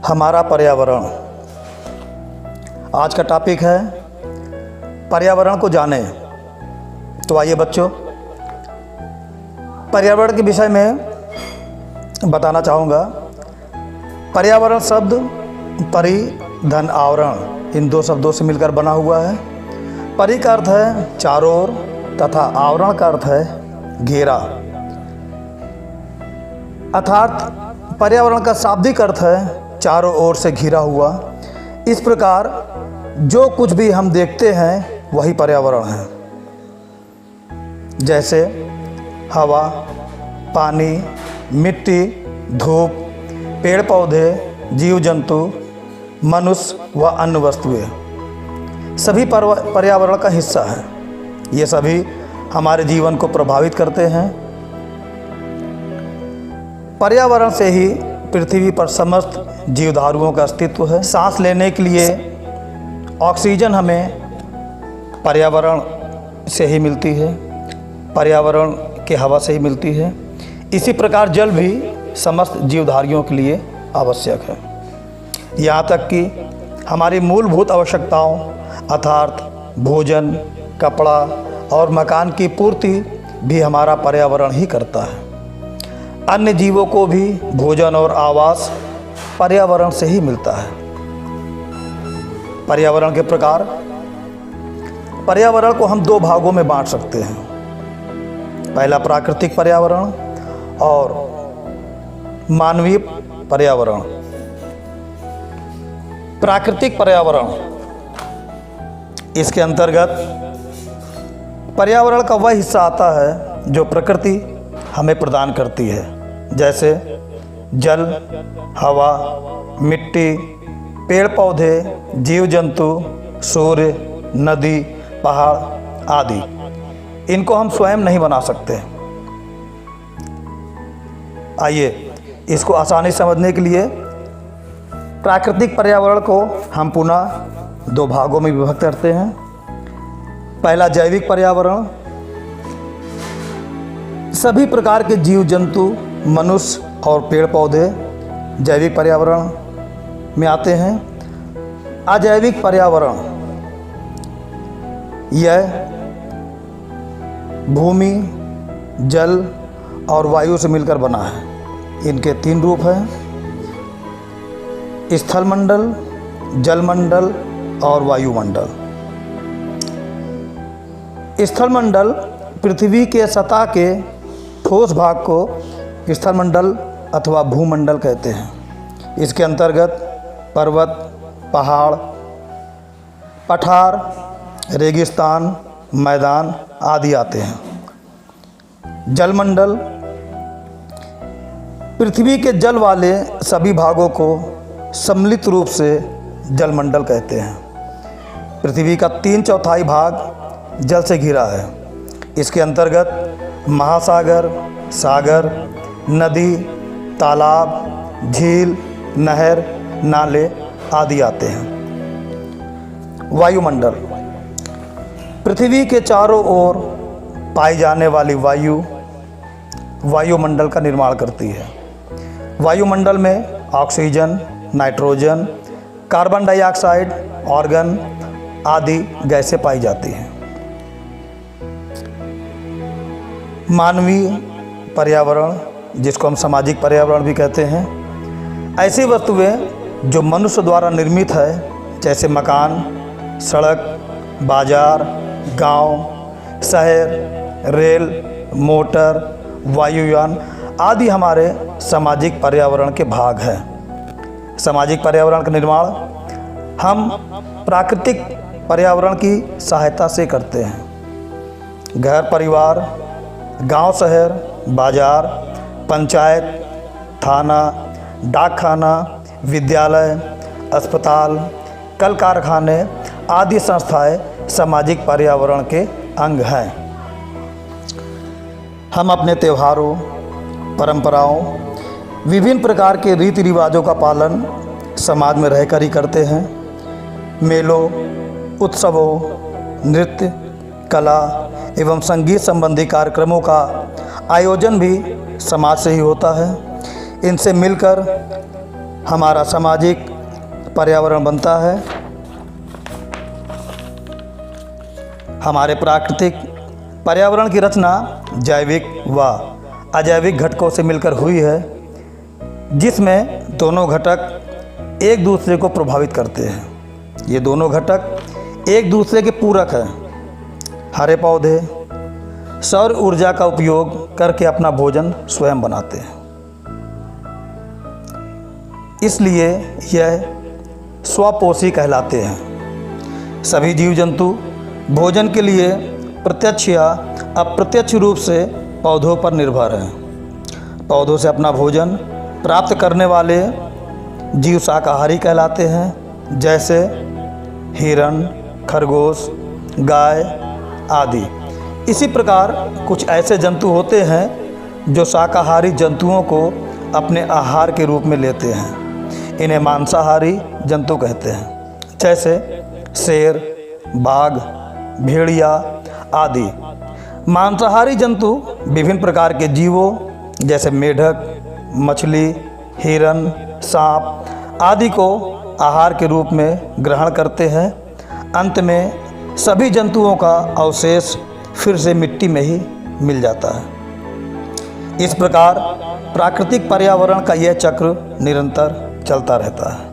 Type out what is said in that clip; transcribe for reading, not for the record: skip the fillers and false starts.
हमारा पर्यावरण। आज का टॉपिक है पर्यावरण को जाने। तो आइए बच्चों, पर्यावरण के विषय में बताना चाहूँगा। पर्यावरण शब्द परि धन आवरण, इन दो शब्दों से मिलकर बना हुआ है। परि का अर्थ है चारों ओर तथा आवरण का अर्थ है घेरा, अर्थात पर्यावरण का शाब्दिक अर्थ है चारों ओर से घिरा हुआ। इस प्रकार जो कुछ भी हम देखते हैं वही पर्यावरण है। जैसे हवा, पानी, मिट्टी, धूप, पेड़ पौधे, जीव जंतु, मनुष्य व अन्य वस्तुएं सभी पर्यावरण का हिस्सा है। ये सभी हमारे जीवन को प्रभावित करते हैं। पर्यावरण से ही पृथ्वी पर समस्त जीवधारुओं का अस्तित्व है। सांस लेने के लिए ऑक्सीजन हमें पर्यावरण से ही मिलती है, पर्यावरण की हवा से ही मिलती है। इसी प्रकार जल भी समस्त जीवधारियों के लिए आवश्यक है। यहाँ तक कि हमारी मूलभूत आवश्यकताओं अर्थात भोजन, कपड़ा और मकान की पूर्ति भी हमारा पर्यावरण ही करता है। अन्य जीवों को भी भोजन और आवास पर्यावरण से ही मिलता है। पर्यावरण के प्रकार, पर्यावरण को हम दो भागों में बांट सकते हैं। पहला प्राकृतिक पर्यावरण और मानवीय पर्यावरण। प्राकृतिक पर्यावरण, इसके अंतर्गत पर्यावरण का वह हिस्सा आता है जो प्रकृति हमें प्रदान करती है, जैसे जल, हवा, मिट्टी, पेड़ पौधे, जीव जंतु, सूर्य, नदी, पहाड़ आदि। इनको हम स्वयं नहीं बना सकते। आइए इसको आसानी समझने के लिए प्राकृतिक पर्यावरण को हम पुनः दो भागों में विभक्त करते हैं। पहला जैविक पर्यावरण, सभी प्रकार के जीव जंतु, मनुष्य और पेड़ पौधे जैविक पर्यावरण में आते हैं। अजैविक पर्यावरण, यह भूमि, जल और वायु से मिलकर बना है। इनके तीन रूप हैं: स्थलमंडल, जलमंडल और वायुमंडल। स्थलमंडल पृथ्वी के सतह के ठोस भाग को स्थलमंडल अथवा भूमंडल कहते हैं। इसके अंतर्गत पर्वत, पहाड़, पठार, रेगिस्तान, मैदान आदि आते हैं। जलमंडल पृथ्वी के जल वाले सभी भागों को सम्मिलित रूप से जलमंडल कहते हैं। पृथ्वी का 3/4 भाग जल से घिरा है। इसके अंतर्गत महासागर, सागर, नदी, तालाब, झील, नहर, नाले आदि आते हैं। वायुमंडल पृथ्वी के चारों ओर पाई जाने वाली वायु वायुमंडल का निर्माण करती है। वायुमंडल में oxygen, nitrogen, carbon dioxide, organ आदि गैसें पाई जाती हैं। मानवीय पर्यावरण, जिसको हम सामाजिक पर्यावरण भी कहते हैं, ऐसी वस्तुएं जो मनुष्य द्वारा निर्मित है, जैसे मकान, सड़क, बाजार, गांव, शहर, रेल, मोटर, वायुयान आदि हमारे सामाजिक पर्यावरण के भाग हैं। सामाजिक पर्यावरण का निर्माण हम प्राकृतिक पर्यावरण की सहायता से करते हैं। घर परिवार, गांव, शहर, बाजार, पंचायत, थाना, डाकखाना, विद्यालय, अस्पताल, कल कारखाने आदि संस्थाएं सामाजिक पर्यावरण के अंग हैं। हम अपने त्योहारों, परंपराओं, विभिन्न प्रकार के रीति रिवाजों का पालन समाज में रहकर ही करते हैं। मेलों, उत्सवों, नृत्य, कला एवं संगीत संबंधी कार्यक्रमों का आयोजन भी समाज से ही होता है। इनसे मिलकर हमारा सामाजिक पर्यावरण बनता है। हमारे प्राकृतिक पर्यावरण की रचना जैविक व अजैविक घटकों से मिलकर हुई है, जिसमें दोनों घटक एक दूसरे को प्रभावित करते हैं। ये दोनों घटक एक दूसरे के पूरक हैं। हरे पौधे सौर ऊर्जा का उपयोग करके अपना भोजन स्वयं बनाते हैं, इसलिए यह स्वपोषी कहलाते हैं। सभी जीव जंतु भोजन के लिए प्रत्यक्ष या अप्रत्यक्ष रूप से पौधों पर निर्भर हैं। पौधों से अपना भोजन प्राप्त करने वाले जीव शाकाहारी कहलाते हैं, जैसे हिरण, खरगोश, गाय आदि। इसी प्रकार कुछ ऐसे जंतु होते हैं जो शाकाहारी जंतुओं को अपने आहार के रूप में लेते हैं। इन्हें मांसाहारी जंतु कहते हैं, जैसे शेर, बाघ, भेड़िया आदि। मांसाहारी जंतु विभिन्न प्रकार के जीवों जैसे मेढक, मछली, हिरन, सांप आदि को आहार के रूप में ग्रहण करते हैं। अंत में सभी जंतुओं का अवशेष फिर से मिट्टी में ही मिल जाता है। इस प्रकार प्राकृतिक पर्यावरण का यह चक्र निरंतर चलता रहता है।